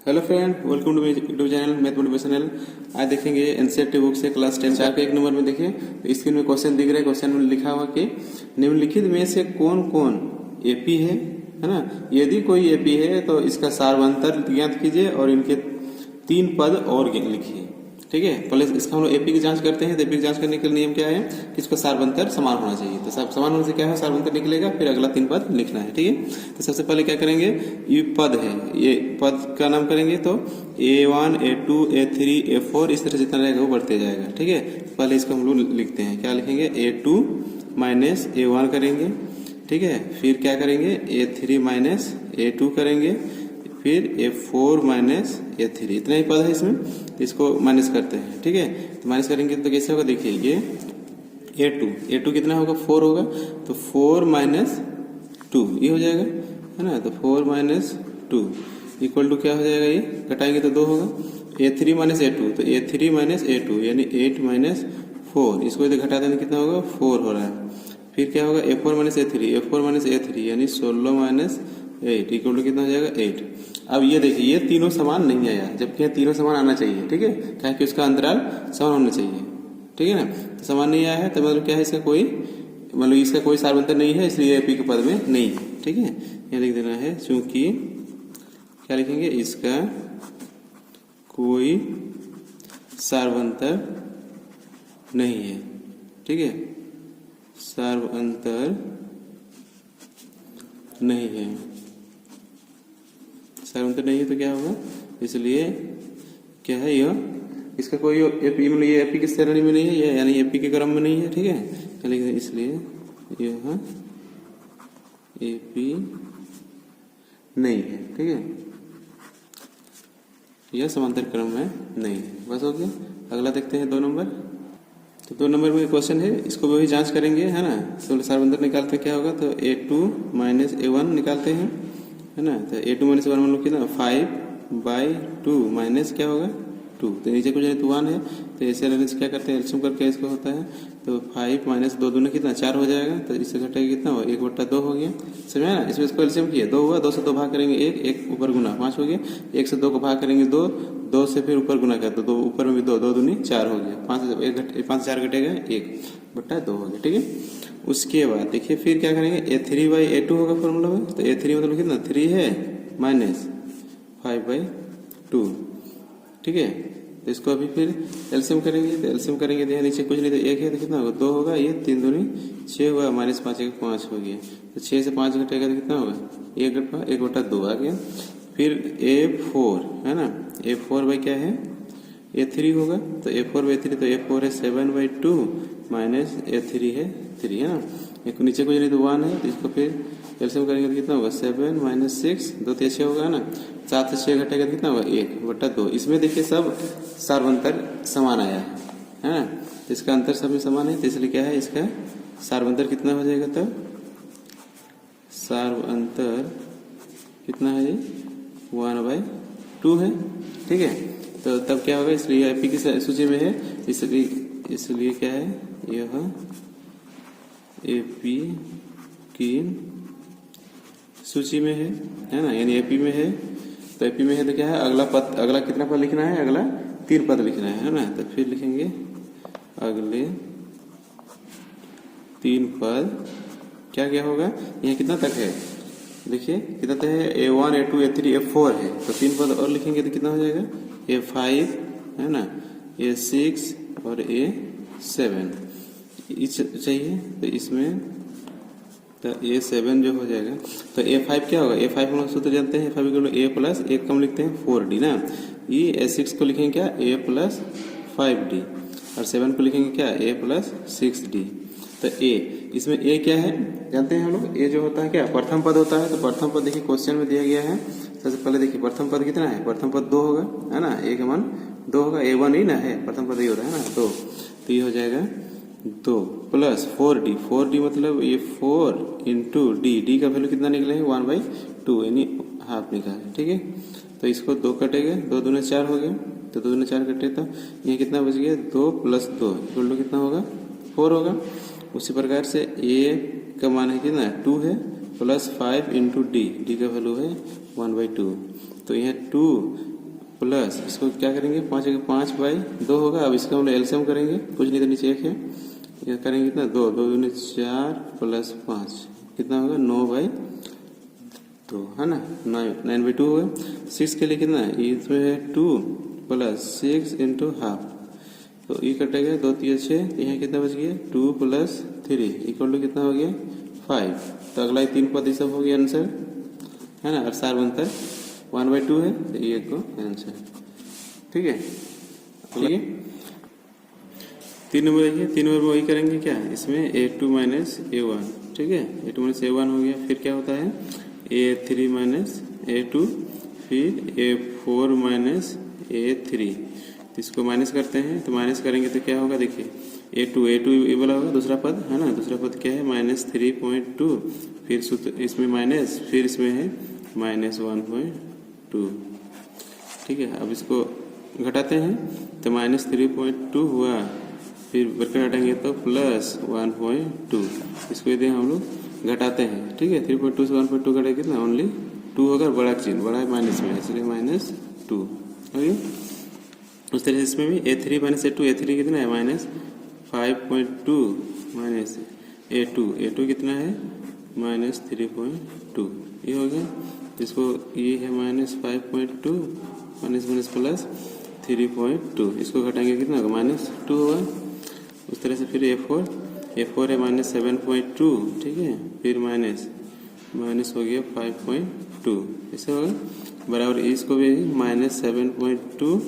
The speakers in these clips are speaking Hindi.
Hello friend, welcome to YouTube channel math motivation channel. आज देखेंगे एनसीईआरटी बुक से क्लास 10 चार के 1 नंबर में। देखिए तो स्क्रीन में क्वेश्चन दिख रहा है। क्वेश्चन में लिखा हुआ कि निम्नलिखित में से कौन कौन एपी है ना। यदि कोई एपी है तो इसका सार्वंतर ज्ञात कीजिए और इनके 3 पद और लिखिए। ठीक है, पहले इसका हम लोग एपी की जांच करते हैं। तो एपी की जांच करने के नियम क्या है कि इसका सार्वंतर समान होना चाहिए। तो समान होने से क्या है, सार्वंतर निकलेगा, फिर अगला 3 पद लिखना है। ठीक है, तो सबसे पहले क्या करेंगे, ये पद है, ये पद का नाम करेंगे तो A1 A2 A3 A4 इस तरह जितना रहेगा वो बढ़ते जाएगा। ठीक है, पहले इसको हम लोग लिखते हैं। क्या लिखेंगे, A2 माइनस A1 करेंगे। ठीक है, फिर क्या करेंगे, A3 माइनस A2 करेंगे, फिर A4 माइनस A3। इतना ही पद है इसमें, इसको माइनस करते हैं। ठीक है, तो माइनस करेंगे तो कैसे होगा, देखिए ये A2 कितना होगा, 4 होगा, तो 4 माइनस 2 ये हो जाएगा, है ना। तो 4 माइनस 2 इक्वल टू क्या हो जाएगा, ये घटाएंगे तो 2 होगा। A3 माइनस A2 तो A3 माइनस A2 यानी 8 माइनस 4, इसको यदि घटा देंगे कितना होगा, 4 हो रहा है। फिर क्या होगा, A4 minus A3 minus A3 यानी 16 माइनस 8 इक्वल टू कितना हो जाएगा, 8। अब ये देखिए, ये तीनों समान नहीं आया, जबकि ये तीनों समान आना चाहिए। ठीक है, क्या कि उसका अंतराल समान होना चाहिए। ठीक है ना, तो समान नहीं आया है तो मतलब क्या है, इसका कोई मतलब इसका कोई सार्वंतर नहीं है, इसलिए एपी के पद में नहीं है। ठीक है, यहाँ लिख देना है, चूंकि क्या लिखेंगे, इसका कोई सार्वंतर नहीं है। ठीक है, सार्वंतर नहीं है, सार्वंतर नहीं है तो क्या होगा, इसलिए क्या है, यह इसका कोई एपी मतलब ये एपी की श्रेणी में नहीं है, ये यानी एपी के क्रम में नहीं है। ठीक है, इसलिए यह एपी नहीं है। ठीक है, यह समांतर क्रम में नहीं है। बस हो गया। अगला देखते हैं 2 नंबर। तो 2 नंबर में क्वेश्चन है, इसको भी जांच करेंगे, है ना। तो सार्वंतर निकालते क्या होगा, तो A2 माइनस A1 निकालते हैं, है ना। तो A2 माइनस A1 मतलब कितना, 5/2 माइनस क्या होगा 2, तो नीचे कुछ नहीं तो 1 है, तो ऐसे रहने से क्या करते हैं, एल्सियम करके इसको होता है, तो 5 माइनस 2 दूना कितना 4 हो जाएगा। तो इससे घटेगा कितना हो, 1/2 हो गया। समझा ना, इसमें इसको एल्सियम किया 2 हुआ, 2 से 2 भाग करेंगे 1 ऊपर गुना 5 हो गया, 1 से 2 को भाग करेंगे 2 से फिर ऊपर गुना कर दो, ऊपर में भी 2 दूनी 4 हो गया, 5 से 4 घटेगा 1/2 हो गया। ठीक है, उसके बाद देखिए फिर क्या करेंगे, A3/A2 होगा फॉर्मूला में। तो A3 मतलब कितना 3 है माइनस 5/2। ठीक है, तो इसको अभी फिर एल्सियम करेंगे। तो एल्सियम करेंगे तो यहाँ नीचे कुछ नहीं, तो 1 है तो कितना होगा 2 होगा, ये 3 दूनी 6 हुआ, माइनस 5 1 5 हो गया। तो 6 से 5 घटेगा तो कितना होगा, 1/2 आ गया। फिर A4 है ना, A4 बाई क्या है, A3 होगा, तो A4/3 तो A4 है 7/2 माइनस A3 है 3, है ना। एक नीचे कुछ नहीं तो 1 है, तो इसको फिर एल्सियम करेंगे तो कितना होगा, 7 माइनस 6 2 3 6 होगा ना, 7 से 6 घटेगा तो कितना होगा 1/2। इसमें देखिए सब सार्वंतर समान आया है ना, तो इसका अंतर सब में समान है, तो इसलिए क्या है, इसका सार्वंतर कितना हो जाएगा, तब सार्वंतर कितना है, 1/2 है। ठीक है, तो तब क्या होगा, इसलिए एपी की सूची में है, इसलिए क्या है, यह एपी की सूची में है ना, यानी एपी में है। तो एपी में है तो क्या है, अगला कितना पद लिखना है, अगला 3 पद लिखना है ना। तो फिर लिखेंगे अगले 3 पद क्या क्या होगा, यह कितना तक है, देखिए कितना तक है, A1 A2 A3 A4 है, तो 3 पद और लिखेंगे तो कितना हो जाएगा, A5 है ना, A6 और A7 चाहिए। तो इसमें तो A7 जो हो जाएगा, तो A5 क्या होगा, A5 हम लोग सूत्र जानते हैं, A5 A प्लस 1 कम लिखते हैं 4D ना। ये A6 को लिखेंगे क्या, A प्लस 5D, और 7 को लिखेंगे क्या, A प्लस 6D। तो A, इसमें A क्या है जानते हैं हम लोग, A जो होता है क्या, प्रथम पद होता है। तो प्रथम पद देखिए क्वेश्चन में दिया गया है। सबसे पहले देखिए प्रथम पद कितना है, प्रथम पद 2 होगा, है ना, A का मान 2 होगा, A1 ही ना है, प्रथम पद ही होता है ना 2, तो ये हो जाएगा 2 प्लस 4D मतलब ये 4 इंटू D का वैल्यू कितना निकले, 1/2 यानी हाफ निकाले। ठीक है, तो इसको 2 कटेगा, 2 दूने 4 हो गया, तो 2 दूने 4 कटे, तो ये कितना बच गया, 2 प्लस 2 इक्वल टू कितना होगा, 4 होगा। उसी प्रकार से A का मान है कितना, 2 है, प्लस 5 इंटू D का वैल्यू है 1/2, तो यह 2 प्लस इसको क्या करेंगे 5/5 होगा। अब इसका हम लोग एलसीएम करेंगे, कुछ नहीं तो नीचे 1 है, ये करेंगे कितना 2 दूनी 4 प्लस 5 कितना होगा 9/2 है ना, 9/2 होगा। 6 के लिए कितना है इसमें है 2 प्लस 6 इंटू हाफ, तो ये कटेगा 2 3 6, यहाँ कितना बच गया 2 प्लस 3 इक्वल टू कितना हो गया 5। तो अगला 3 पद सब हो गया आंसर है ना, और सार बनता है 1/2 है, तो ये को आंसर। ठीक है, ठीक है। 3 नंबर देखिए, 3 नंबर में वही करेंगे क्या, इसमें a2 माइनस a1, ठीक है, a2 माइनस a1 हो गया। फिर क्या होता है a3 माइनस a2, फिर a4 माइनस a3, तो इसको माइनस करते हैं, तो माइनस करेंगे तो क्या होगा देखिए a2 ये वाला होगा दूसरा पद है ना, दूसरा पद क्या है -3.2, फिर सूत्र इसमें माइनस, फिर इसमें है -1.2। ठीक है, अब इसको घटाते हैं तो -3.2 हुआ, फिर बरकर हटाएंगे तो +1.2, इसको यदि हम लोग घटाते हैं, ठीक है, 3.2 से 1.2 घटाए कितना ओनली 2 होगा, बड़ा चिन्ह बड़ा है माइनस में, इसलिए -2 हो गया। उस तरह से इसमें भी a3 माइनस a2, a3 कितना है -5.2 माइनस a2 कितना है -3.2, ये हो गया। इसको ये है -5.2 माइनस प्लस 3.2, इसको घटाएंगे कितना होगा -2 होगा। उस तरह से फिर a4 है -7.2, ठीक है, फिर माइनस हो गया 5.2, ऐसे होगा बराबर, इसको भी -7.2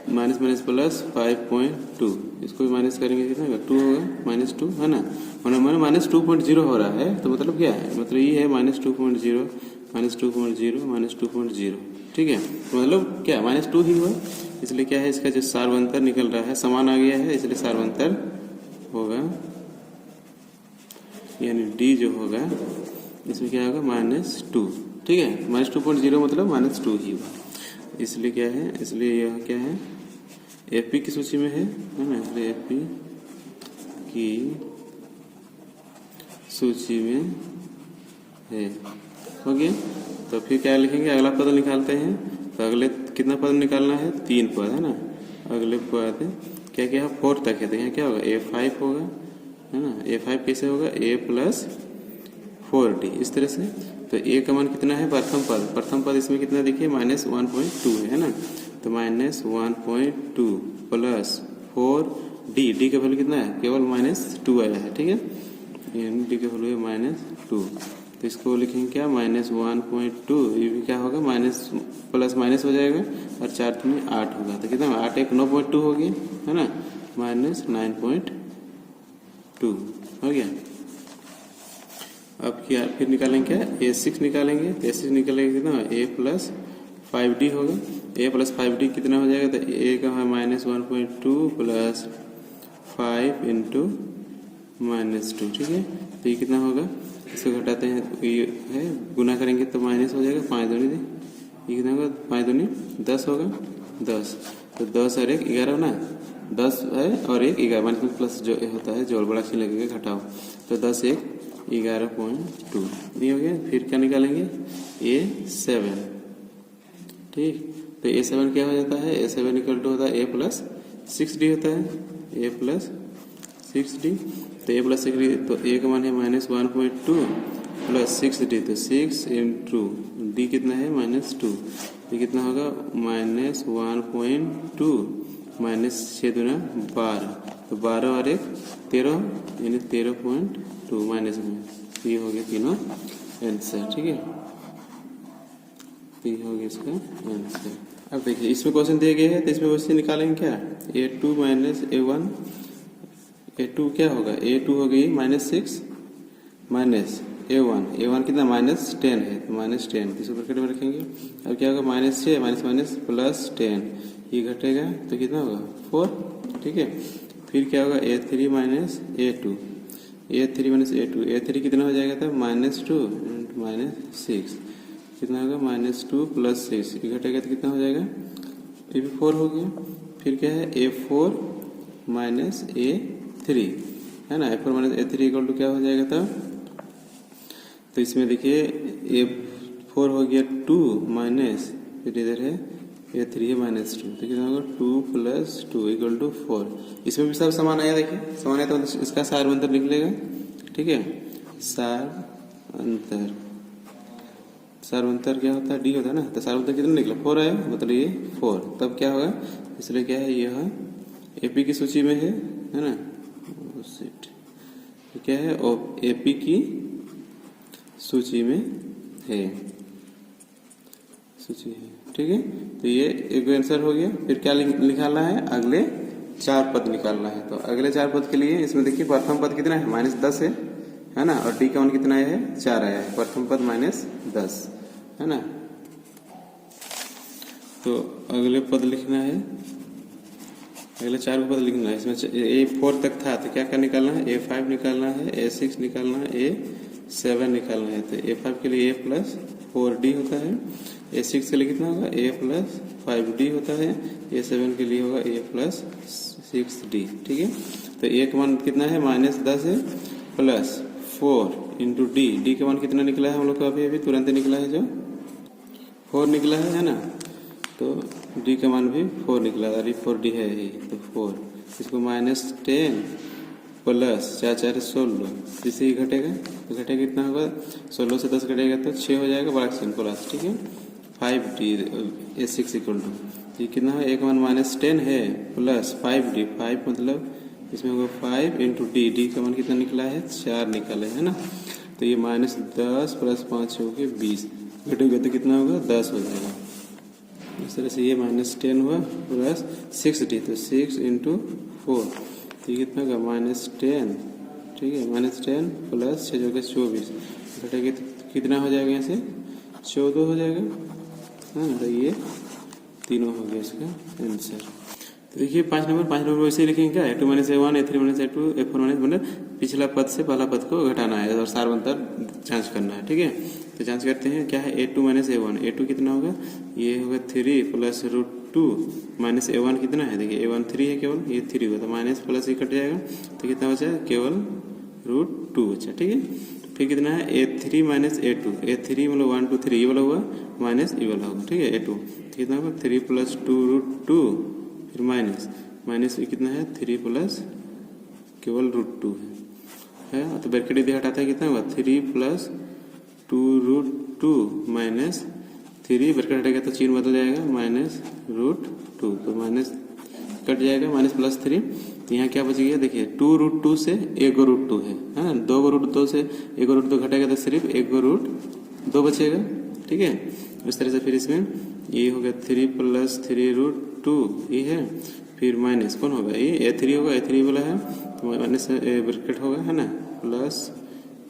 माइनस प्लस 5.2, इसको भी माइनस करेंगे कितना होगा 2 होगा, -2 है ना, हमारा -2.0 हो रहा है, तो मतलब क्या है, मतलब ये है -2.0 -2.0 ठीक है, तो मतलब क्या -2 ही हुआ, इसलिए क्या है इसका जो सारवंतर निकल रहा है समान आ गया है, इसलिए सारवंतर होगा यानी डी जो होगा इसमें क्या होगा -2, ठीक है, -2.0 मतलब -2 ही हुआ, इसलिए क्या है, इसलिए यह क्या है एपी की सूची में है ना, इसलिए एपी की सूची में है, हो गया। तो फिर क्या लिखेंगे, अगला पद निकालते हैं, तो अगले कितना पद निकालना है 3 पद है ना, अगले पद क्या क्या है 4 तक है, तो यहाँ क्या होगा a5 होगा है ना, a5 कैसे होगा a प्लस 4d, इस तरह से। तो a का मान कितना है प्रथम पद इसमें कितना देखिए -1.2 है ना, तो -1.2 प्लस 4d, d का वैल्यू कितना है केवल -2 आया है, ठीक है, डी का वैल्यू है -2, तो इसको लिखेंगे क्या -1.2, ये भी क्या होगा माइनस प्लस माइनस हो जाएगा, और 4 में 8 होगा, तो कितना 8 1 9.2 हो गया है ना, -9.2 हो गया। अब क्या फिर निकालेंगे क्या a6 निकालेंगे, तो a6 निकालेंगे कितना a प्लस 5d होगा, a प्लस 5d कितना हो जाएगा, तो a का है -1.2 प्लस 5 इंटू -2, ठीक है, तो ये कितना होगा, इसको घटाते हैं, ये है गुना करेंगे तो माइनस हो जाएगा, 5 दूनी ये कितना होगा 5 दूनी 10 होगा, 10, तो 10 और 1 11 ना, 10 है और 1 11 माइनस प्लस जो होता है जोड़ बड़ा चिन्ह लगेगा घटाओ, तो 10 1 11.2 ये हो गया। फिर क्या निकालेंगे a7, ठीक, तो a7 क्या हो जाता है, a7 इक्वल टू होता है a प्लस 6d होता है, a प्लस 6d, तो a प्लस 6d, तो a का मान है -1.2 प्लस 6d, तो 6 इंटू d कितना है -2, ये कितना होगा -1.2 माइनस 6 दूना 12, तो 12 और 1 13 यानी 13.2 माइनस में, ये हो गया तीनों आंसर, ठीक है, ये हो गया इसका आंसर। अब देखिए इसमें क्वेश्चन दिए गए हैं, तो इसमें क्वेश्चन निकालेंगे क्या a2 माइनस a1, a2 क्या होगा a2 हो गई -6 माइनस a1 कितना -10 है, तो -10 इसको ब्रैकेट में रखेंगे। अब क्या होगा -6 माइनस प्लस 10, ये घटेगा तो कितना होगा 4, ठीक है। फिर क्या होगा a3 माइनस a2, a3 कितना हो जाएगा था -2 -6, कितना होगा -2 प्लस 6, ये घटेगा तो कितना हो जाएगा, ये भी 4 हो गया। फिर क्या है a4 माइनस a3 है ना, a4 minus a3 equal to क्या हो जाएगा था, तो इसमें देखिए a4 हो गया 2 माइनस, फिर इधर है ये 3 है -2, तो कितना होगा 2 + 2 = 4। इसमें भी सब समान आया, देखिए समान है तो इसका सार अंतर निकलेगा। ठीक है, सार अंतर क्या होता है, डी होता है ना, तो सार अंतर कितना निकला 4 आया, मतलब ये 4। तब क्या होगा, इसलिए क्या है, यह एपी की सूची में है ना। क्या है, एपी की सूची में है, सूची है। ठीक है, तो ये एक आंसर हो गया। फिर क्या निकालना है, अगले 4 पद निकालना है। तो अगले 4 पद के लिए इसमें देखिए प्रथम पद कितना है, -10 है ना, और डी का मान कितना है, 4 आया है। प्रथम पद -10 है ना। तो अगले पद लिखना है, अगले 4 पद लिखना है। इसमें A4 तक था, तो क्या क्या निकालना है, A5 निकालना है, A6 निकालना है, A7 निकालना है। तो A5 के लिए A + 4D होता है, A6 के लिए कितना होगा, A + 5D होता है, A7 के लिए होगा A + 6D। ठीक है, तो A का मान कितना है, -10 है, प्लस 4 × D। D का मान कितना निकला है हम लोग का, अभी तुरंत निकला है, जो 4 निकला है ना। तो D का मान भी 4 निकला, अरे 4D है ही, तो 4। इसको -10 प्लस 4 × 4 = 16, इससे ही घटेगा, तो घटेगा कितना होगा, 16 से 10 घटेगा तो 6 हो जाएगा, बड़ा क्वेश्चन प्लस। ठीक है, 5D A6 = ये कितना है, एक मान -10 है प्लस 5D, 5 मतलब इसमें होगा 5 × D। D का मान कितना निकला है, 4 निकला है ना। तो ये -10 प्लस 5 हो गया 20, घटेगा तो कितना होगा, 10 हो जाएगा। इस तरह से ये -10 हुआ प्लस 6D, तो 6 × 4, तो ये कितना होगा, -10। ठीक है, -10 प्लस 6 होगा 24, घटेगा तो कितना हो जाएगा, यहाँ से 14 हो जाएगा, हाँ। तो ये तीनों हो गया इसका आंसर। तो देखिए 5 नंबर वैसे ही लिखेंगे क्या, A2 - A1, A3 - A2, A4 - मतलब पिछला पद से पहला पद को घटाना है और सार अंतर जांच करना है। ठीक है, तो जांच करते हैं, क्या है, A2 - A1, A2 कितना होगा, ये होगा 3 + √2 -A1 कितना है, देखिए A1 3 है केवल, ये 3 होगा, तो माइनस प्लस ही कट जाएगा, तो कितना बचा, केवल √2 बचा। ठीक है, फिर कितना है, A3 - A2, A3 मतलब 1 2 3, ये वाला हुआ माइनस ये वाला होगा। ठीक है, A2 तो कितना होगा, 3 + 2 √2, फिर माइनस ये कितना है, 3 प्लस केवल √2 है, तो ब्रैकेट यदि हटाता है कितना होगा, 3 + 2 √2 माइनस 3, ब्रैकेट हटेगा तो चिन्ह बदल जाएगा, -√2, तो माइनस कट जाएगा, माइनस प्लस 3, तो यहाँ क्या बच गया, देखिए 2 √2 से 1 √2 है, 2 √2 से 1 √2 घटेगा तो सिर्फ 1 √2 बचेगा। ठीक है, इस तरह से फिर इसमें ये होगा 3 + 3 √2 ये है, फिर माइनस कौन होगा, ये A3 होगा, A3 वाला है, तो माइनस ब्रैकेट होगा, है ना, प्लस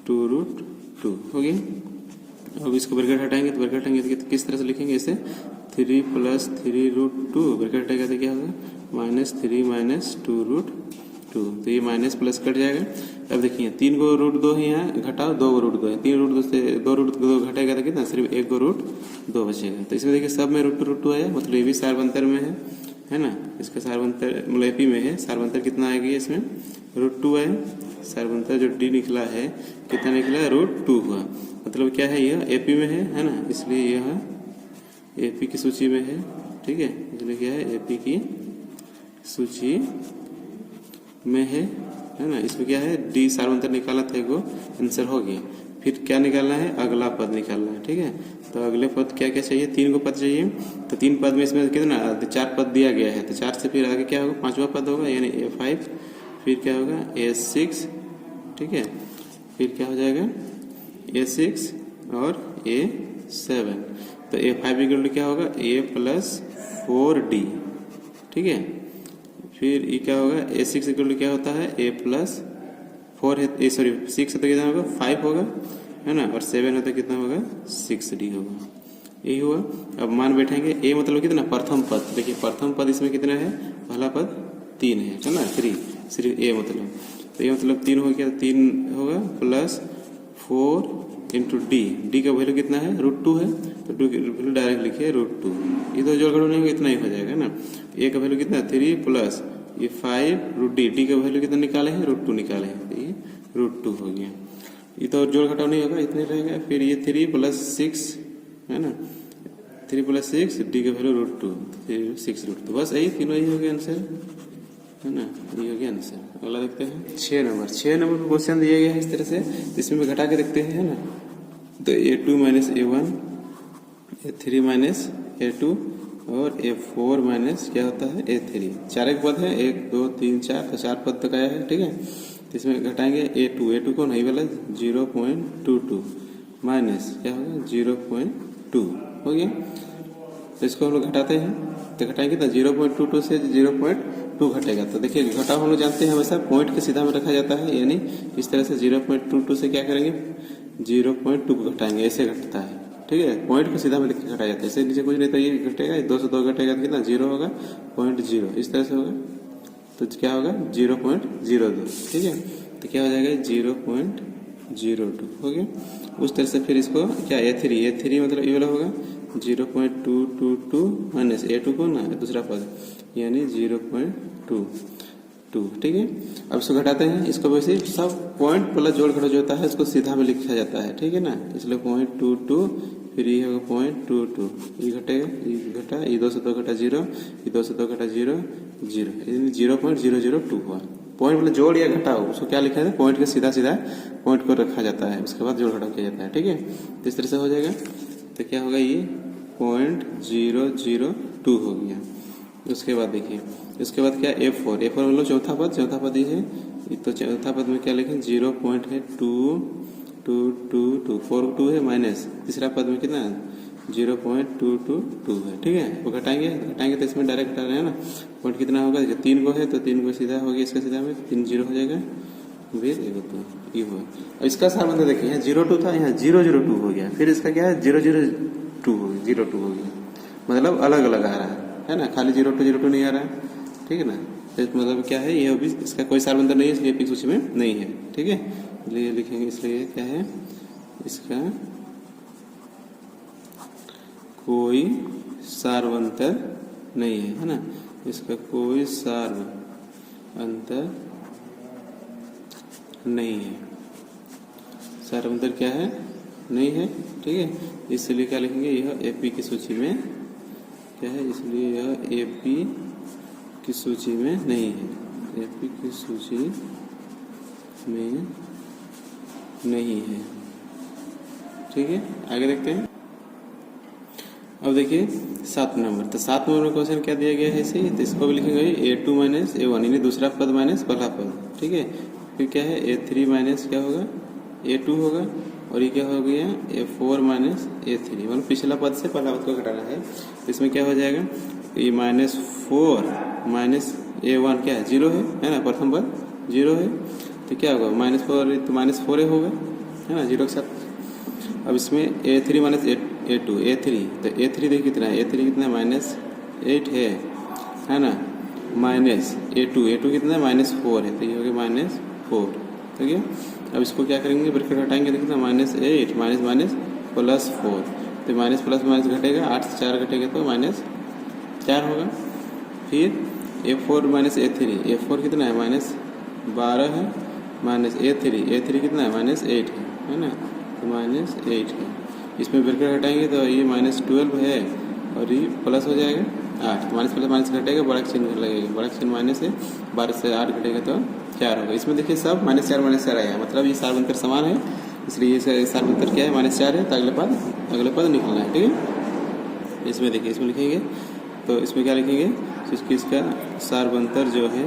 2 √2 हो गया। अब इसको ब्रैकेट हटाएंगे, तो ब्रैकेट हटाएंगे तो किस तरह से लिखेंगे, इसे 3 + 3 √2, ब्रैकेट हटेगा तो क्या होगा, -3 - 2 √2, तो ये माइनस प्लस कट जाएगा। अब देखिए 3 को √2 है, यहाँ घटाओ 2 को √2 है, 3 √2 से 2 √2 घटेगा तो कितना, सिर्फ 1 को √2 बचेगा। तो इसमें देखिए सब में √2 आया, मतलब ये भी सारवंतर में है ना, इसका सारवंतर मतलब एपी में है, सारवंतर कितना आएगी इसमें, √2 आया। सारवंतर जो डी निकला है कितना निकला, √2 हुआ, मतलब क्या है, यह एपी में है ना, इसलिए यह एपी की सूची में है। ठीक है, इसलिए क्या है, एपी की सूची में है ना। इसमें क्या है, डी सारवंतर निकाला था, एगो आंसर हो गया। फिर क्या निकालना है, अगला पद निकालना है। ठीक है, तो अगले पद क्या क्या चाहिए, 3 को पद चाहिए, तो 3 पद में इसमें कितना 4 पद दिया गया है, तो 4 से फिर आगे क्या होगा, 5वां पद होगा, यानी A5, फिर क्या होगा A6। ठीक है, फिर क्या हो जाएगा A6 और A7, तो A5 इक्वल क्या होगा, A + 4D। ठीक है, फिर ये क्या होगा, A6 इक्वल क्या होता है, A + 4 है, 6 है तो कितना होगा, 5 होगा, है ना, और 7 है तो कितना होगा, 6D होगा। यही हुआ। अब मान बैठेंगे, A मतलब कितना, प्रथम पद, देखिए प्रथम पद इसमें कितना है, पहला पद 3 है ना, 3, सिर्फ A मतलब, तो ये मतलब 3 हो गया, 3 होगा प्लस 4 × D का वैल्यू कितना है, √2 है, तो 2 की वैल्यू डायरेक्ट लिखिए √2, ये तो जोड़ घटाव नहीं होगा, इतना ही हो जाएगा ना। A का वैल्यू कितना, 3 प्लस ये 5 √D का वैल्यू कितना निकाले हैं, √2 निकाले हैं, तो ये √2 हो गया, ये तो जोड़ घटाव नहीं होगा, इतना ही रहेगा। फिर ये 3 + 6 है ना, 3 + 6 डी का वैल्यू √2, 6√2, बस यही तीनों ही हो गया आंसर, है ना, ये हो गया आंसर। अगला देखते हैं 6 नंबर। 6 नंबर पर क्वेश्चन दिया गया है इस तरह से, इसमें भी घटा के देखते हैं, है ना। तो A2 - A1, A3 - A2 और A4 माइनस क्या होता है A3, 4 एक पद है, 1 2 3 4, तो 4 पद तक आया है, ठीक है। तो इसमें घटाएंगे A2 कौन है वाला 0.22 माइनस क्या होगा 0.2 हो गया। तो इसको हम लोग घटाते हैं, तो घटाएंगे तो 0.22 से 0.2 घटेगा। तो देखिए घटाव हम लोग जानते हैं हमेशा पॉइंट के सीधा में रखा जाता है, यानी इस तरह से 0.22 से क्या करेंगे 0.2 को घटाएंगे, ऐसे घटता है, ठीक है। पॉइंट को सीधा में लिख के घटाया जाता है, ऐसे नीचे कुछ नहीं, तो ये घटेगा, 2 से 2 घटेगा तो कितना 0 होगा 0.0, इस तरह से होगा। तो क्या होगा 0.02, ठीक है। तो क्या हो जाएगा 0.02 हो गया। उस तरह से फिर इसको क्या A3 मतलब ये वाला होगा 0.222 माइनस A2 को ना दूसरा पद यानी 0.22, ठीक है। अब इसको घटाते हैं, इसको वैसे सब पॉइंट प्लस जोड़ घटाव जो होता है इसको सीधा में लिखा जाता है, ठीक है ना। इसलिए 0.22 फिर ये होगा 0.22, ये घटेगा, ये घटा, ये 2 से 2 घटा 0, ये 2 से 2 घटा 0 0, 0.002 हुआ। पॉइंट मतलब जोड़ या घटाओ उसको क्या लिखा है पॉइंट के सीधा पॉइंट को रखा जाता है, उसके बाद जोड़ घटाव किया जाता है, ठीक है। तो इस तरह से हो जाएगा। तो क्या होगा ये 0.002 हो गया। उसके बाद देखिए उसके बाद क्या A4 मतलब चौथा पद ये है, तो चौथा पद में क्या लिखें 0.222, 4 है माइनस तीसरा पद में कितना 0.222 है, ठीक है। वो घटाएंगे तो इसमें डायरेक्ट घटा रहे हैं ना, पॉइंट कितना होगा 3 को है तो 3 को सीधा हो गया, इसका सीधा में 3 0 हो जाएगा, फिर 1 2 ये हुआ। अब इसका सार देखिए यहाँ 0.2 था, यहाँ 0.02 हो गया, फिर इसका क्या है 0.02 हो गया, 0.2 हो गया, मतलब अलग अलग आ रहा है ना, खाली 0.2 नहीं आ रहा है, ठीक है ना। तो मतलब क्या है ये अभी इसका कोई सारबंधर नहीं है, इसलिए पी सूची में नहीं है, ठीक है। इसलिए लिखेंगे, इसलिए क्या है इसका कोई सारवंतर नहीं है ना, इसका कोई सारवंतर नहीं है, सारवंतर क्या है नहीं है, ठीक है। इसलिए क्या लिखेंगे यह एपी की सूची में क्या है, इसलिए यह एपी की सूची में नहीं है, एपी की सूची में नहीं है, ठीक है। आगे देखते हैं। अब देखिए 7 नंबर। तो 7 नंबर में क्वेश्चन क्या दिया गया है इसे, तो इसको भी लिखेंगे A2 - A1 यानी दूसरा पद माइनस पहला पद, ठीक है। फिर क्या है A3 माइनस क्या होगा A2 होगा, और ये क्या हो गया A4 - A3 मतलब पिछला पद से पहला पद को घटाना है। तो इसमें क्या हो जाएगा ये -4 माइनस A1 क्या है 0 है ना, प्रथम पद 0 है, तो क्या होगा -4 तो -4 होगा, है ना 0 के साथ। अब इसमें A3 - A2 A3, तो A3 देखिए कितना है, A3 कितना है -8 है ना, माइनस A2 कितना है -4 है, तो ये हो गया -4, ठीक है। अब इसको क्या करेंगे ब्रैकेट हटाएंगे तो कितना -8 माइनस +4, तो माइनस प्लस माइनस घटेगा, 8 से 4 घटेगा तो -4 होगा। फिर A4 - A3 कितना है -12 है, माइनस A3 कितना है -8 है ना, तो -8 है। इसमें ब्रैकेट हटाएंगे तो ये -12 है और ये प्लस हो जाएगा 8, तो माइनस प्लस माइनस घटेगा, बड़ा चिन्ह लगेगा, बड़ा चिन्ह माइनस है, 12 से 8 घटेगा तो 4 होगा। इसमें देखिए सब -4 आया, मतलब ये सारवंतर समान है, इसलिए ये सारवंतर क्या है -4 है, तो अगले पद निकलना है, ठीक है। इसमें देखिए इसमें लिखेंगे तो इसमें क्या लिखेंगे तो इसका सारवंतर जो है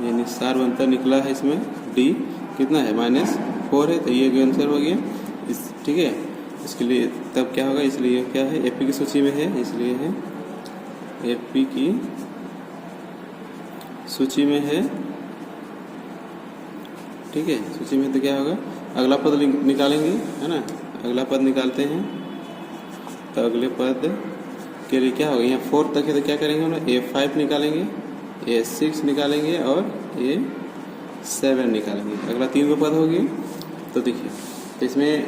यानी सारवंतर निकला है इसमें D कितना है -4 है, तो ये आंसर हो गया इस, ठीक है। इसके लिए तब क्या होगा, इसलिए क्या है एपी की सूची में है, इसलिए है एपी की सूची में है, ठीक है। सूची में तो क्या होगा अगला पद निकालेंगे, है ना, अगला पद निकालते हैं। तो अगले पद के लिए क्या होगा, यहाँ 4 तक है तो क्या करेंगे हम A5 निकालेंगे, A6 निकालेंगे और A7 निकालेंगे, अगला 3 पद हो गया। तो देखिए तो इसमें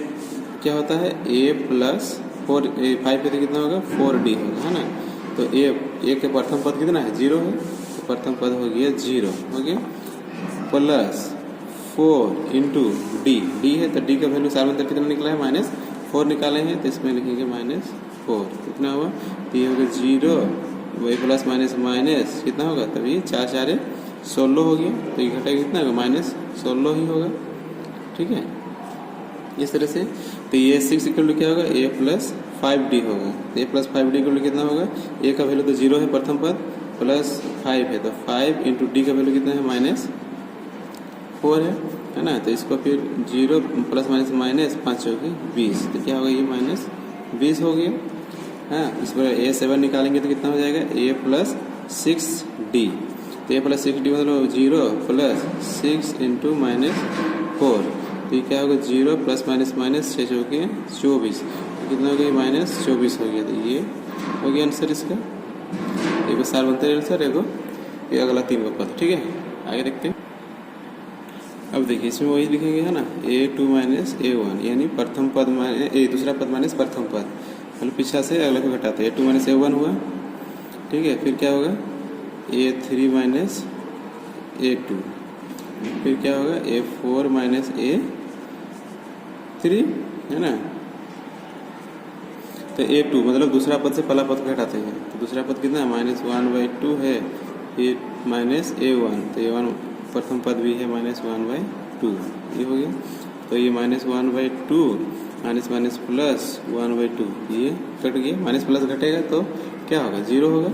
क्या होता है A+4 A5 पे तो कितना होगा 4D होगा, है ना। तो A के प्रथम पद कितना है 0 है, तो प्रथम पद हो गया 0 हो गया, +4 × D है, तो D का वैल्यू सारवंतर कितना निकला है 4 निकाले हैं तो इसमें लिखेंगे -4। कितना हुआ? तो ये होगा 0, वही प्लस माइनस माइनस कितना होगा? तभी 4 4 16 हो गया। तो ये घटाएगा कितना होगा? -16 ही होगा। ठीक है, इस तरह से। तो ये 6 इक्वल टू क्या होगा? a प्लस 5d होगा। तो a plus 5d equal to कितना होगा? a का वैल्यू तो 0 है प्रथम पद, प्लस 5 है, तो 5 इंटू डी का वैल्यू कितना है? -4 है ना। तो इसको फिर 0 प्लस माइनस माइनस 5 होगी 20, तो क्या होगा? ये -20 हो गया। हाँ, इस पर a7 निकालेंगे तो कितना हो जाएगा? a plus 6d। तो a प्लस 6d मतलब 0 प्लस 6 इंटू -4, तो ये क्या होगा? 0 प्लस माइनस माइनस 6 हो गया 24, कितना हो गया? -24 हो गया। तो ये हो गया आंसर इसका। एक सार्वंतर आंसर, एगो ये अगला 3 का पद। ठीक है, आगे देखते हैं। अब देखिए इसमें वही लिखेंगे है ना, a2 माइनस a1, यानी प्रथम पद दूसरा पद माइनस प्रथम पद, मतलब पीछा से अगला को घटाते हैं। a2 माइनस a1 हुआ। ठीक है, फिर क्या होगा? a3 माइनस a2, फिर क्या होगा? a4 माइनस a3, है ना। तो a2 मतलब दूसरा पद से पहला पद घटाते हैं। तो दूसरा पद कितना है? -1/2 है, फिर माइनस a1, तो a1 प्रथम पद भी है -1/2, ये हो गया। तो ये -1/2 माइनस माइनस प्लस 1/2, ये कट गया। माइनस प्लस घटेगा तो क्या होगा? 0 होगा।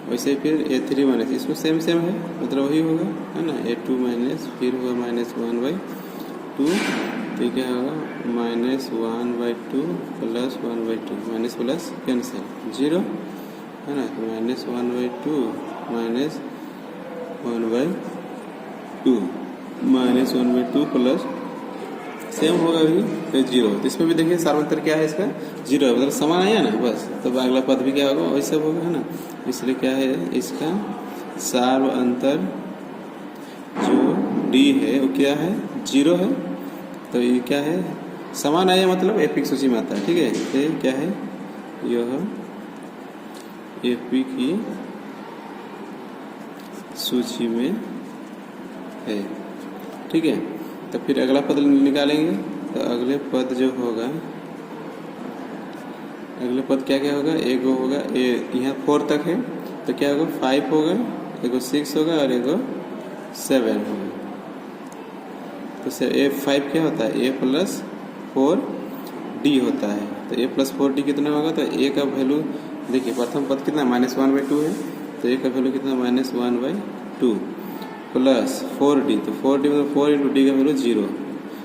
वैसे फिर a3 माइनस, इसमें सेम है, मतलब वही होगा, है ना। a2 माइनस फिर होगा -1/2, तो क्या होगा? -1/2 प्लस 1/2, माइनस प्लस कैंसिल 0, है ना। तो -1/2 माइनस 1/2 माइनस 1/2 प्लस सेम होगा अभी तो 0। तो इसमें भी देखिए सार्वंतर क्या है इसका? 0 है, मतलब समान आया ना, बस। तो अगला पद भी क्या होगा? वैसे होगा, है ना। इसलिए क्या है इसका सार्वंतर जो d है वो क्या है? 0 है। तो ये क्या है? समान आया मतलब एपी की सूची में आता है। ठीक है, तो क्या है? यह एपी की सूची में है। ठीक है, तो फिर अगला पद निकालेंगे। तो अगले पद जो होगा, अगले पद क्या क्या होगा? एक होगा यहाँ 4 तक है, तो क्या होगा? 5 होगा, एगो 6 होगा और एगो 7 होगा। तो a5 क्या होता है? a प्लस 4d होता है। तो a प्लस 4d कितना होगा? तो a का वैल्यू देखिए प्रथम पद कितना? -1/2 है, तो a का वैल्यू कितना? -1/2 प्लस 4d, तो 4d मतलब 4 इंटू डी का वैल्यू 0।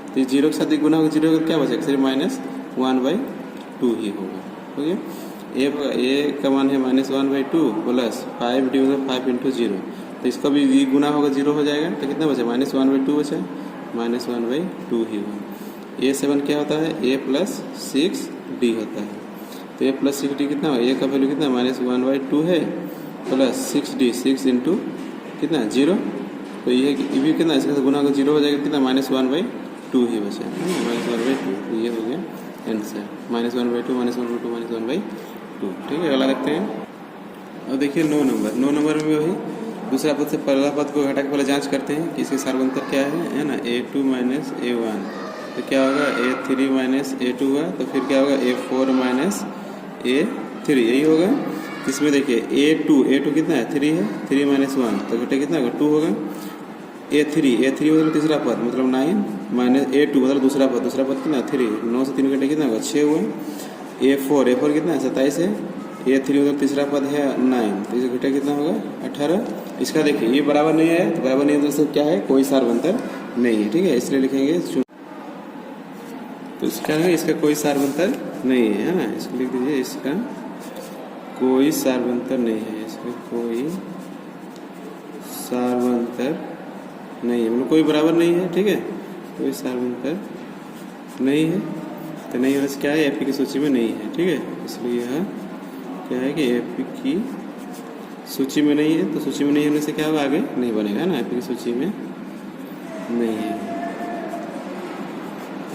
तो 0 के साथ गुना होगा, 0 का क्या बचेगा? सिर्फ -1/2 ही होगा। हो गया। a का मान है -1/2 प्लस 5d मतलब 5 इंटू 0, तो इसका भी गुना होगा, 0 हो जाएगा। तो कितना बचा? -1/2 बचा, -1/2 ही होगा। a7 क्या होता है? a प्लस 6d होता है। तो a प्लस 6d कितना होगा? a का वैल्यू कितना? -1/2 है प्लस 6d, 6 इंटू कितना? 0। तो ये भी कितना? इसके साथ गुना होगा, 0 हो जाएगा, कितना? -1/2 ही बचा, है ना, -1/2। ये हो गया आंसर, -1/2 -1/2। ठीक है, अगला देखते हैं। और देखिए 9 नंबर में वही दूसरा पद से पहला पद को घटा के पहले जांच करते हैं कि इसके सार्वंतर क्या है ना। a2 माइनस a1, तो क्या होगा? a3 माइनस a2 हुआ, तो फिर क्या होगा? a4 माइनस a3, यही होगा। इसमें देखिए a2 कितना है? 3 है, 3 माइनस 1, तो घटे कितना होगा? 2 होगा। a3 मतलब तीसरा पद मतलब 9 माइनस a2 मतलब दूसरा पद कितना? 3, 9 से 3 घटे कितना होगा? 6 हुआ। a4 कितना है? 27 है। a3 मतलब तीसरा पद है 9, तो इसे घटे कितना होगा? 18। इसका देखिए ये बराबर नहीं है, तो बराबर नहीं है तो क्या है? कोई सार्वंतर नहीं है। ठीक है, इसलिए लिखेंगे, तो इसका है इसका कोई सार्वंतर नहीं है ना। इसको लिख दीजिए, इसका कोई सार्वंतर नहीं है, इसका कोई सार्वंतर नहीं है, मतलब कोई बराबर नहीं है। ठीक है, कोई सार्वंतर नहीं है, तो नहीं होने से क्या है? एपी की सूची में नहीं है। ठीक है, इसलिए यह क्या है कि एपी की सूची में नहीं है। तो सूची में नहीं होने से क्या होगा? आगे नहीं बनेगा ना, एपी की सूची में नहीं है।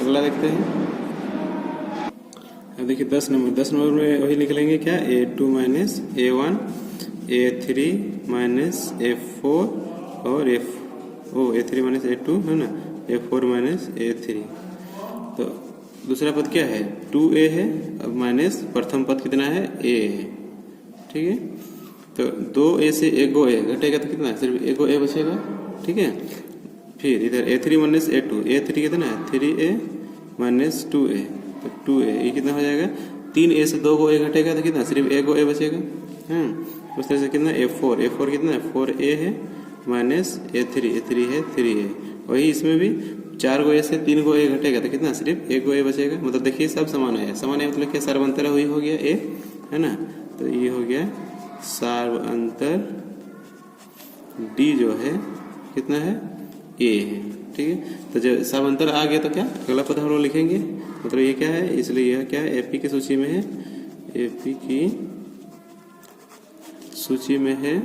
अगला देखते हैं। अब देखिए 10 नंबर में वही निकलेंगे क्या? a2 minus a1, a3 minus a4 और a3 माइनस a2, है ना, a4 माइनस a3। तो दूसरा पद क्या है 2a है, अब माइनस प्रथम पद कितना है a है, ठीक है। तो 2a से एगो a घटेगा तो कितना सिर्फ एगो a बचेगा, ठीक है। फिर इधर a3 माइनस a2, a3 कितना है 3a माइनस 2a, तो 2a ये कितना हो जाएगा 3a से 2 को a घटेगा तो कितना सिर्फ एगो a बचेगा। उस तरह से कितना a4 कितना है 4a है माइनस a3 है 3a। वही इसमें भी 4 को a से 3 को a घटेगा तो कितना सिर्फ एक को a बचेगा। मतलब देखिए सब समान है, समान है मतलब क्या सार्वंतर वही हो गया a है ना। तो ये हो गया सार्वंतर d जो है कितना है a है, ठीक है। तो जब सार्वंतर आ गया तो क्या अगला पद हम लोग लिखेंगे, मतलब ये क्या है, इसलिए यह क्या है एपी की सूची में है, एपी की सूची में है।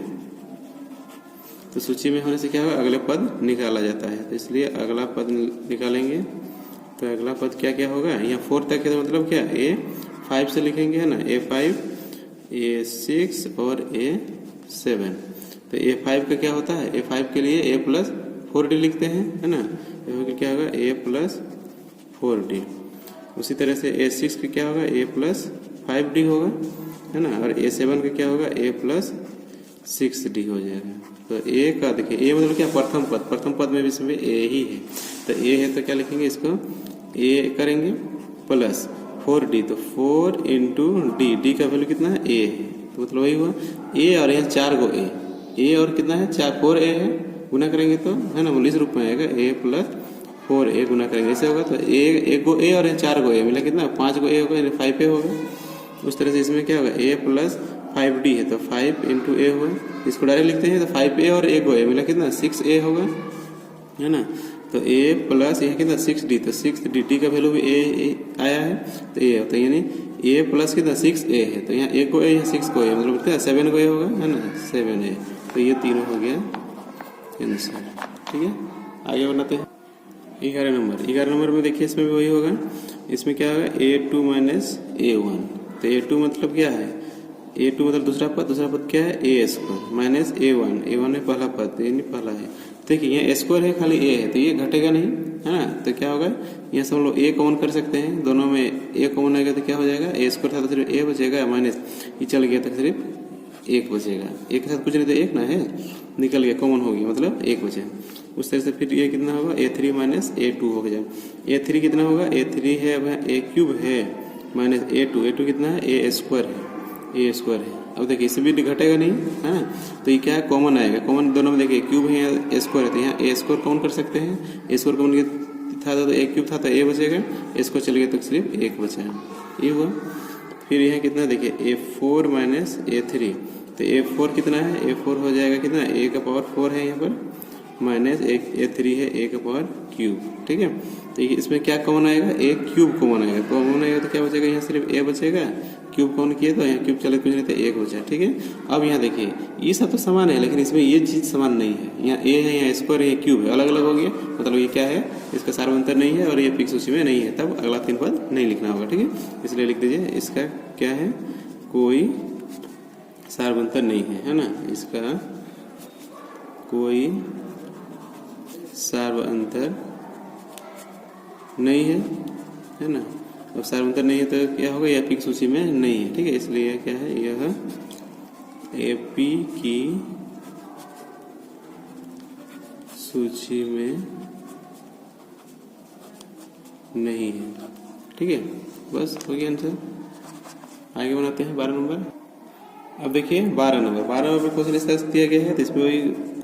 तो सूची में होने से क्या होगा अगले पद निकाला जाता है, तो इसलिए अगला पद निकालेंगे। तो अगला पद क्या क्या होगा, यहाँ 4 तक है, मतलब क्या A5 से लिखेंगे है ना, A5 A6 और A7। तो A5 का क्या होता है, A5 के लिए A प्लस 4D लिखते हैं है ना, तो क्या होगा A प्लस 4D। उसी तरह से A6 का क्या होगा A प्लस 5D होगा है ना, और A7 का क्या होगा A प्लस 6D हो जाएगा। तो A का देखिए A मतलब क्या प्रथम पद में भी इसमें A ही है, तो A है तो क्या लिखेंगे इसको A करेंगे प्लस 4D, तो 4 इंटू D, D का वैल्यू कितना है A है, तो मतलब वही हुआ A और यहाँ 4 को A और कितना है 4 4A है, गुना करेंगे तो है ना इस रूप में आएगा A प्लस 4A गुना करेंगे ऐसे होगा। तो एक को A और 4 को A मिला कितना 5 को A होगा यानी 5A होगा। उस तरह से इसमें क्या होगा A प्लस 5D है तो 5 इंटू A हुआ, इसको डायरेक्ट लिखते हैं तो 5A और A को A मिला कितना 6A होगा है ना। तो A प्लस यह कितना 6D, तो 6D, D का वैल्यू भी A आया है तो A होता है, यानी A प्लस कितना 6A है, तो यहाँ A को A यहाँ 6 को A मतलब कितना 7 को A होगा है ना 7A। तो ये तीनों हो गया आंसर, ठीक है। आगे बनाते हैं 11 नंबर में देखिए इसमें भी वही होगा, इसमें क्या होगा A2 माइनस A1। तो A2 मतलब क्या है, A2 मतलब दूसरा पद क्या है A स्क्वायर माइनस A1 है पहला पद, ये नहीं पहला है। देखिए यहाँ स्क्वायर है खाली A है तो ये घटेगा नहीं है ना, तो क्या होगा यहाँ से हम लोग A कॉमन कर सकते हैं, दोनों में A कॉमन आएगा तो क्या हो जाएगा A स्क्वायर था तो सिर्फ A बचेगा, माइनस ये चल गया तो सिर्फ 1 बचेगा, एक के साथ कुछ नहीं तो 1 ना है, निकल गया कॉमन हो गया मतलब 1 बचे। उस तरह से फिर ये कितना होगा A3 माइनस A2 हो गया। A3 कितना होगा A3 है अब A क्यूब है माइनस A2 कितना है A स्क्वायर है। अब देखिए इससे भी घटेगा नहीं है ना, तो ये क्या है कॉमन आएगा, कॉमन दोनों में देखिए क्यूब है या स्क्वायर है, तो यहाँ A स्क्वायर कॉमन कर सकते हैं, A स्क्वायर कॉमन था तो A क्यूब था तो A बचेगा, A स्क्वायर चले गया तो सिर्फ 1 बचा, ये हुआ। फिर यहाँ कितना देखिए A4 माइनस A3, तो A4 कितना है A4 हो जाएगा कितना A का पावर 4 है यहाँ पर माइनस A3 है A का पावर क्यूब, ठीक है। तो इसमें क्या कॉमन आएगा A क्यूब कॉमन आएगा, तो क्या बचेगा यहाँ सिर्फ A बचेगा, क्यूब कॉमन किए तो यहाँ क्यूब चले कुछ नहीं तो 1 बचा, ठीक है। अब यहाँ देखिए ये सब तो समान है लेकिन इसमें ये चीज़ समान नहीं है, यहाँ A है यहाँ स्क्वायर है क्यूब है, अलग अलग हो गया, मतलब ये क्या है इसका सार्वंतर नहीं है और ये फिक्स सूची में नहीं है, तब अगला 3 पद नहीं लिखना होगा, ठीक है। इसलिए लिख दीजिए इसका क्या है कोई सार्वंतर नहीं है ना, इसका कोई सार्वंतर नहीं है ना। अब सार्वंतर नहीं है तो क्या होगा यह फिक्स सूची में नहीं है, ठीक है। इसलिए क्या है यह एपी की सूची में नहीं है, ठीक है। बस हो गया आंसर। आगे बनाते हैं 12 नंबर। अब देखिए 12 नंबर पर क्वेश्चन इस तरह से दिया गया है, तो इसमें वही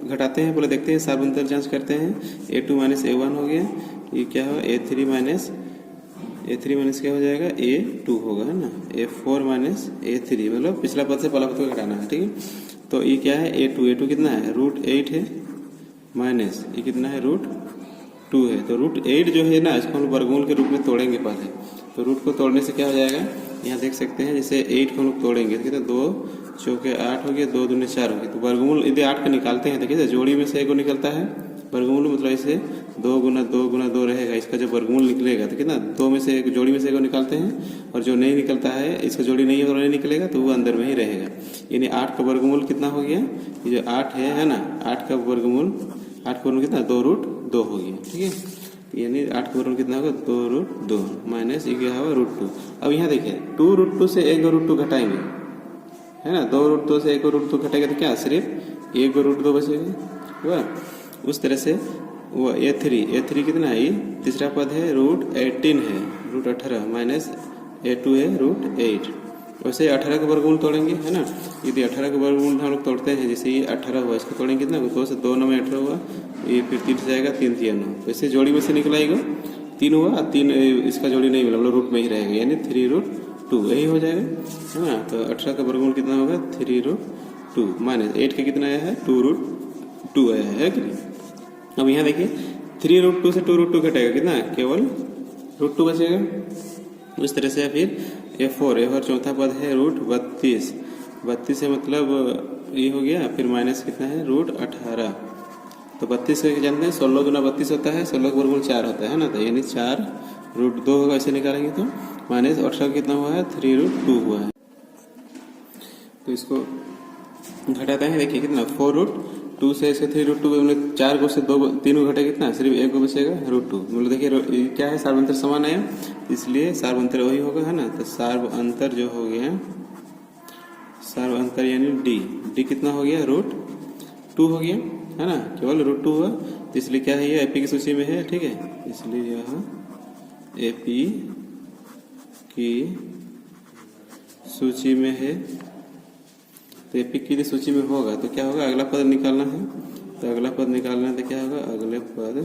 घटाते हैं, पहले देखते हैं सार्वंतर जांच करते हैं। A2 माइनस A1 हो गया, ये क्या होगा A3 माइनस क्या हो जाएगा A2 होगा है ना, A4 माइनस A3 मतलब पिछला पद से पहला पद को घटाना है, ठीक है। तो ये क्या है A2 कितना है √8 है माइनस ये कितना है √2 है, तो √8 जो है ना इसको हम वर्गमूल के रूप में तोड़ेंगे पहले, तो रूट को तोड़ने से क्या हो जाएगा यहाँ देख सकते हैं, जैसे 8 को हम लोग तोड़ेंगे तो 2 चौके 8 हो गया, 2 दूनी 4 हो गया, तो वर्गमूल यदि 8 का निकालते हैं देखिए जोड़ी में से एक निकलता है वर्गमूल, मतलब इसे 2 गुना 2 रहेगा, इसका जब वर्गमूल निकलेगा तो कितना 2 में से एक जोड़ी में से एक निकालते हैं, और जो नहीं निकलता है इसका जोड़ी नहीं है और नहीं निकलेगा तो वो अंदर में ही रहेगा, यानी 8 का वर्गमूल कितना हो गया, ये जो 8 है ना 8 का वर्गमूल कितना 2√2 हो गया, ठीक है। यानी 8 का वर्गमूल कितना होगा 2√2 माइनस ये क्या होगा √2। अब यहाँ देखिए 2√2 से 1√2 घटाएंगे, है ना, 2√2 से 1√2 घटाएंगे तो क्या सिर्फ 1√2 बचेगा, हुआ। उस तरह से वो a3 कितना है, ये तीसरा पद है √18 है, √18 माइनस a2 है √8। वैसे 18 का वर्गमूल तोड़ेंगे, है ना, यदि 18 का वर्गमूल हम लोग तोड़ते हैं, जैसे ये 18 हुआ, इसको तोड़ेंगे कितना, 2 से 2 9 में 18 हुआ, ये फिर 3 से जाएगा 3 3 9, वैसे जोड़ी में से निकल आएगा 3 हुआ, 3 इसका जोड़ी नहीं मिला, मतलब रूट में ही रहेगा, यानी 3√2 यही हो जाएगा, है ना। तो 18 का वर्गमूल कितना होगा 3√2 माइनस 8 का कितना आया है 2√2 आया है कि नहीं। अब यहाँ देखिए 3√2 से 2√2 घटेगा कितना, केवल √2 बचेगा। उस तरह से फिर a4 चौथा पद है √32 से मतलब ये हो गया, फिर माइनस कितना है √18। तो 32 को जानते हैं 16 गुना 32 होता है, 16 का वर्गमूल 4 होता है ना, तो यानी 4√2 होगा, ऐसे निकालेंगे तो माइनस 18 कितना हुआ है 3√2 हुआ है। तो इसको घटाते हैं, देखिए कितना 4√2 से इसके 3√2 मतलब 4 को से 3 को घटे कितना, सिर्फ 1 को बचेगा √2। मतलब देखिए क्या है, सार्व अंतर समान आया, इसलिए सार्व अंतर वही होगा, है ना। तो सार्व अंतर जो हो गया, सार्व अंतर यानी d कितना हो गया √2 हो गया, है ना, केवल √2 हुआ। तो इसलिए क्या है, ये एपी की सूची में है, ठीक है, इसलिए यह एपी की सूची में है। तो एपी की सूची में होगा तो क्या होगा, अगला पद निकालना है, तो अगला पद निकालना है तो क्या होगा, अगले पद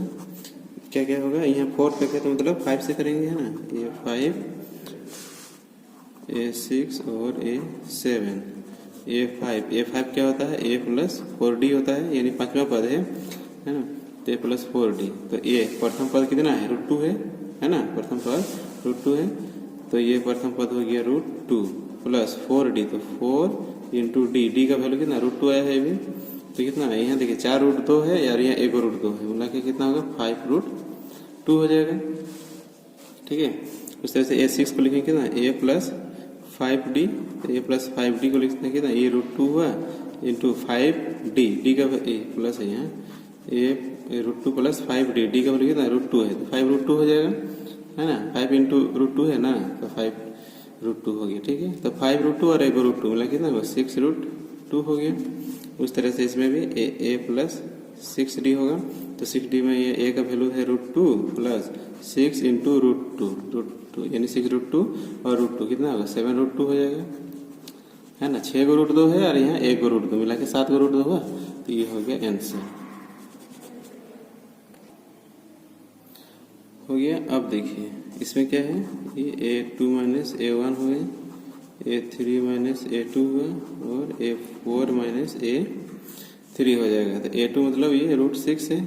क्या क्या होगा, यहाँ 4 पे तो मतलब 5 से करेंगे, है ना, ये 5 a6 और a7 a5 क्या होता है a प्लस 4d होता है, यानी 5वां पद है ना, तो a प्लस 4d। तो ये प्रथम पद कितना है √2 है ना, प्रथम पद √2 है, तो ये प्रथम पद हो गया √2 प्लस 4d, तो 4 इंटू डी का वैल्यू कितना √2 आया है अभी, तो कितना है यहाँ देखिए 4√2 है यार, यहाँ 1√2 है, मिला के कितना होगा 5√2 हो जाएगा, ठीक है। उस तरह से a6 को लिखेंगे कितना a plus 5d, a plus 5d को लिखते हैं कितना ये √2 हुआ इंटू 5d का a प्लस है यहाँ a √2 प्लस 5d का वैल्यू कितना √2 है, तो 5√2 हो जाएगा, है ना, 5 इंटू √2 है ना, तो 5√2 हो गया, ठीक है। तो 5√2 और 1√2 मिला कितना 6√2 हो गया। उस तरह से इसमें भी a प्लस 6d होगा, तो 6d में ये a का वैल्यू है √2 प्लस 6 इंटू √2 यानी 6√2 और √2 कितना होगा 7√2 हो जाएगा, है ना। 6 को √2 है और यहाँ 1 को √2 मिला के 7 को √2 हुआ, तो ये हो गया आंसर हो गया। अब देखिए इसमें क्या है, ये a2 माइनस a1 हुए, a3 माइनस a2 हुआ और a4 माइनस a3 हो जाएगा। तो a2 मतलब ये √6 है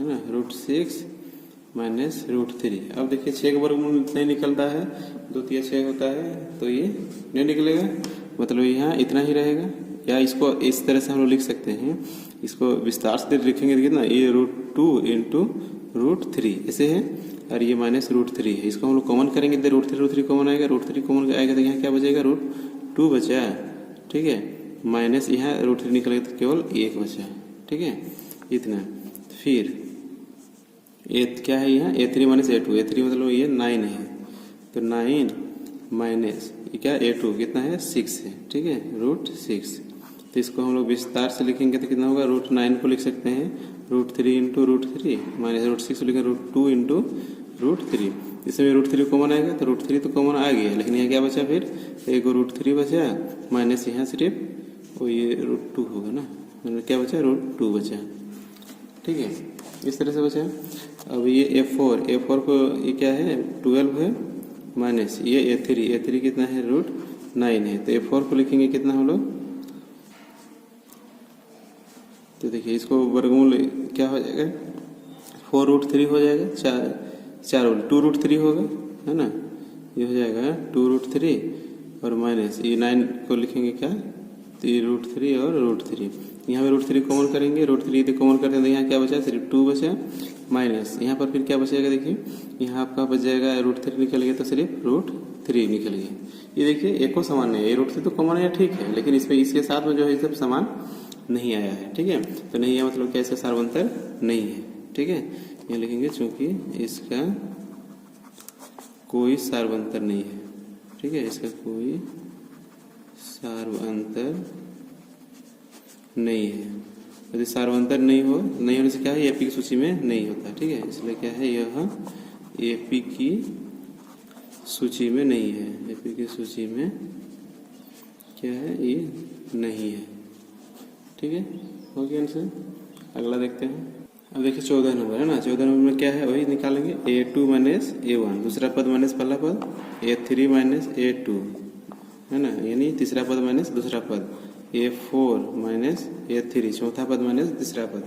ना, √6 माइनस √3। अब देखिए 6 का वर्गमूल नहीं निकलता है, 2 3 6 होता है, तो ये नहीं निकलेगा, मतलब यहाँ इतना ही रहेगा। या इसको इस तरह से हम लोग लिख सकते हैं, इसको विस्तार से लिखेंगे तो कितना ये √2 इंटू √3 ऐसे है, और ये माइनस √3 है, इसको हम लोग कॉमन करेंगे तो √3 कॉमन आएगा, √3 कॉमन आएगा तो यहाँ क्या बचेगा √2 बचा, ठीक है, माइनस यहाँ √3 निकलेगा तो केवल 1 बचा, ठीक है, इतना। फिर क्या है यहाँ a3 माइनस a2 मतलब ये 9 है, तो 9 माइनस ये क्या a2 कितना है 6 है, ठीक है, √6। तो इसको हम लोग विस्तार से लिखेंगे तो कितना होगा √9 को लिख सकते हैं √3 इंटू √3 माइनस √6 को लिखेंगे √2 इंटू √3। इसमें √3 कॉमन आएगा तो √3 तो कॉमन आ गया, लेकिन यहाँ क्या बचा फिर एक √3 बचा माइनस यहाँ सिर्फ वो ये √2 होगा ना, मतलब क्या बचा √2 बचा, ठीक है, इस तरह से बचा। अब ये a4 को ये क्या है 12 है माइनस ये a3 कितना है √9 है, तो a4 को लिखेंगे कितना हम लोग, तो देखिए इसको वर्गमूल क्या हो जाएगा 4√3 हो जाएगा, 2√3 होगा, है ना, ये हो जाएगा 2√3 और माइनस ये 9 को लिखेंगे क्या, तो ये √3 और √3, यहाँ पे √3 कॉमन करेंगे, √3 यदि कॉमन करते हैं तो यहाँ क्या बचा सिर्फ 2 बचा, माइनस यहाँ पर फिर क्या बचेगा, देखिए यहाँ आपका बच जाएगा √3 निकल गया तो सिर्फ √3 निकल गया। ये देखिए एक को समान नहीं है, ये √3 तो कॉमन है, ठीक है, लेकिन इसमें इसके साथ में जो है सब समान नहीं आया है, ठीक है, तो नहीं है मतलब क्या इसका सार्वंतर नहीं है, ठीक है। यहाँ लिखेंगे चूंकि इसका कोई सार्वंतर नहीं है। ठीक है, इसका कोई सार्वंतर नहीं है। यदि सार्वंतर नहीं होने से क्या है, एपी की सूची में नहीं होता। ठीक है, इसलिए क्या है, यह एपी की सूची में नहीं है। एपी की सूची में क्या है, ये नहीं है। ठीक है, हो गया आंसर। अगला देखते हैं। अब देखिए 14 नंबर है ना। 14 नंबर में क्या है, वही निकालेंगे। A2 माइनस A1 दूसरा पद माइनस पहला पद, A3 माइनस A2 है ना, यानी तीसरा पद माइनस दूसरा पद, A4 माइनस A3 चौथा पद माइनस तीसरा पद।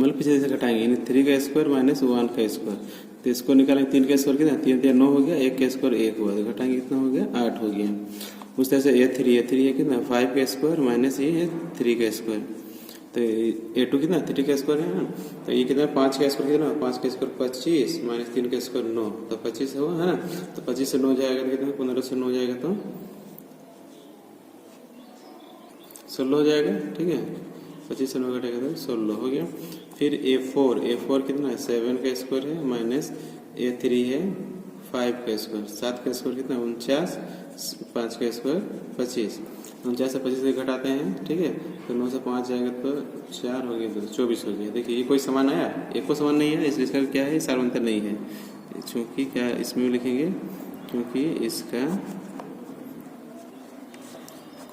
मतलब पीछे से घटाएंगे, यानी 3 का स्क्वायर माइनस 1 का स्क्वायर। तो इसको निकालेंगे, 3 का स्क्वायर कितना, 3 3 9 हो गया, 1 का स्क्वायर 1 हुआ, तो घटाएंगे कितना हो गया, 8 हो गया। उस तरह से A3 है कितना, 5 का स्क्वायर माइनस ये है 3 का स्क्वायर। तो A2 कितना, 3 का स्क्वायर है ना, तो ये कितना, 5 का स्क्वायर कितना, 5 का स्क्वायर 25 माइनस 3 का स्क्वायर 9, तो 25 हुआ है ना। तो 25 से 9 जाएगा तो कितना, 15 से 9 जाएगा तो 16 हो जाएगा। ठीक है, 25 से 9 घटेगा तो 16 हो गया। फिर A4 कितना है, 7 का स्क्वायर है माइनस A3 है 5 का स्क्वायर, 7 का स्क्वायर कितना, 49, 5 का स्क्वायर 25, 49 से 25 से घटाते हैं। ठीक है, तो 9 से 5 जाएगा तो 4 हो गया, तो 24 हो गया। देखिए ये कोई समान आया, एक को समान नहीं है, इसलिए इसका क्या है, सार्वंतर नहीं है। चूंकि क्या इसमें लिखेंगे, क्योंकि इसका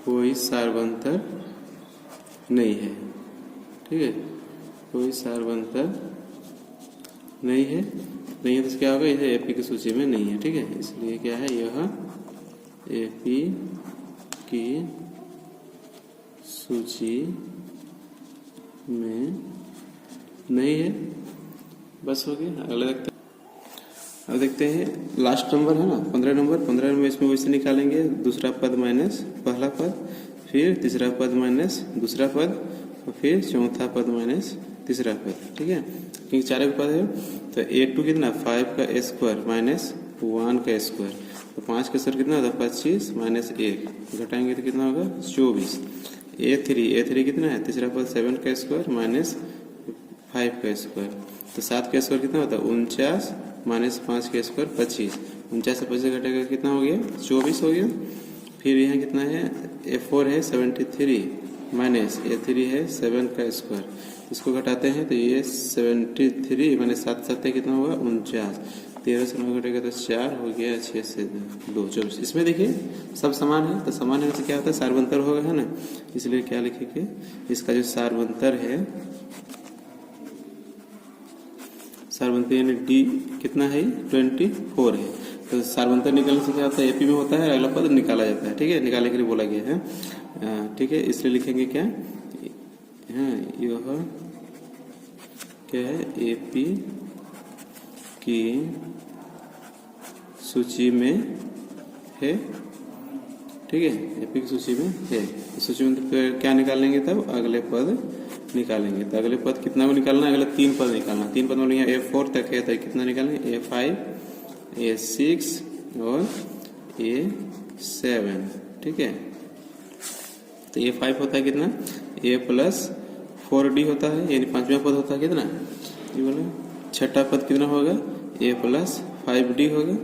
कोई सार्वंतर नहीं है। ठीक है, कोई सार्वंतर नहीं है तो क्या होगा, यह एपी की सूची में नहीं है। ठीक है, इसलिए क्या है, यह एपी की सूची में नहीं है। बस हो गया। अगला देखते हैं। अब देखते हैं लास्ट नंबर है ना, 15 नंबर। 15 नंबर इसमें वैसे निकालेंगे, दूसरा पद माइनस पहला पद, फिर तीसरा पद माइनस दूसरा पद, और फिर चौथा पद माइनस तीसरा पद। ठीक है, क्योंकि 4 पद है। तो A2 कितना, 5 का स्क्वायर माइनस 1 का स्क्वायर, तो 5 का स्क्वायर कितना होता है, 25 माइनस 1, घटाएंगे तो कितना होगा, 24। A3 कितना है, तीसरा पद 7 का स्क्वायर माइनस 5 का स्क्वायर, तो 7 का स्क्वायर कितना होता है, 49 माइनस 5 का स्क्वायर 25, 49 से 25 घटेगा कितना हो गया, 24 हो गया। फिर यहाँ कितना है, A4 है 73 माइनस A3 है 7 का स्क्वायर, इसको घटाते हैं तो ये 73 माइनस 7 7 कितना होगा, 49, 13 से 9 घटेगा तो 4 हो गया, 6 से 2 24। इसमें देखिए सब समान है, तो समान है तो क्या होता है, सार्वंतर होगा है ना, इसलिए क्या लिखेंगे, इसका जो सार्वंतर है, सार्वंतर यानी डी कितना है, 24 है। तो सार्वंतर निकालने से क्या होता है, एपी में होता है, अगला पद निकाला जाता है। ठीक है, निकालने के लिए बोला गया है। ठीक है, इसलिए लिखेंगे क्या, यह क्या है, एपी की सूची में है। ठीक है, एपी की सूची में है। इस सूची में तो क्या निकालेंगे, तब अगले पद निकालेंगे। तो अगले पद कितना को निकालना है, अगले 3 पद निकालना। 3 पद में यहाँ A4 तक है, तो कितना निकालेंगे, A5 A6 और A7। ठीक है, तो A5 होता है कितना, A प्लस 4D होता है, यानी 5वां पद होता है कितना, ये बोले 6ठा पद कितना होगा, A प्लस 5D होगा,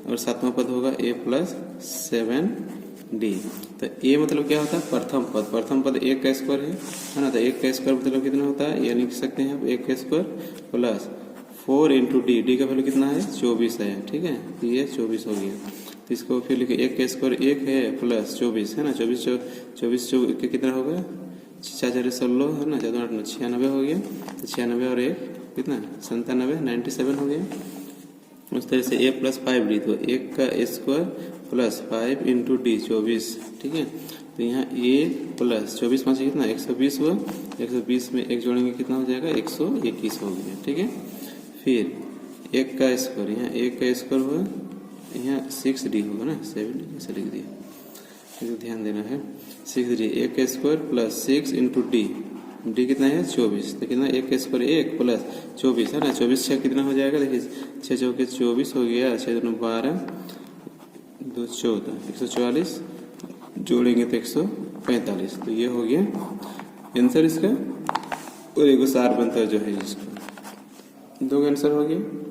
और 7वां पद होगा A प्लस 7D। तो A मतलब क्या होता है, प्रथम पद। प्रथम पद 1 का स्क्वायर है ना, तो 1 का स्क्वायर मतलब कितना होता है, ये लिख सकते हैं आप, 1 का square plus 4 into D, D का वैल्यू कितना है, 24 है। ठीक है, तो ये 24 हो गया। तो इसको फिर लिखे, 1 का स्क्वायर 1 है प्लस 24 है ना, 24 कितना होगा, 4 16 है ना, 14 8 96 हो गया। तो 96 और 1 कितना, 97 97 हो गया। उस तरह से A प्लस 5D, तो 1 का स्क्वायर प्लस 5 इंटू डी 24। ठीक है, तो यहाँ A प्लस 24 5 कितना, 120 हुआ, 120 में 1 जोड़ेंगे कितना हो जाएगा, 121 हो गया। ठीक है, फिर 1 का स्क्वायर, यहाँ 1 का स्क्वायर हुआ, यहाँ 6D होगा ना, 7D ऐसे लिख दिया, इसको ध्यान देना है। 6D, 1 का square plus 6 into D, D कितना है, 24, तो कितना, 1 का स्क्वायर 1 प्लस 24 है ना, 24 6 कितना हो जाएगा, देखिए 6 चौके 24 हो गया, 6 2 12 2 14, 144 जोड़ेंगे तो 145, तो ये हो गया आंसर इसका। और एक सार बनता है जो है इसका। दो आंसर हो गया।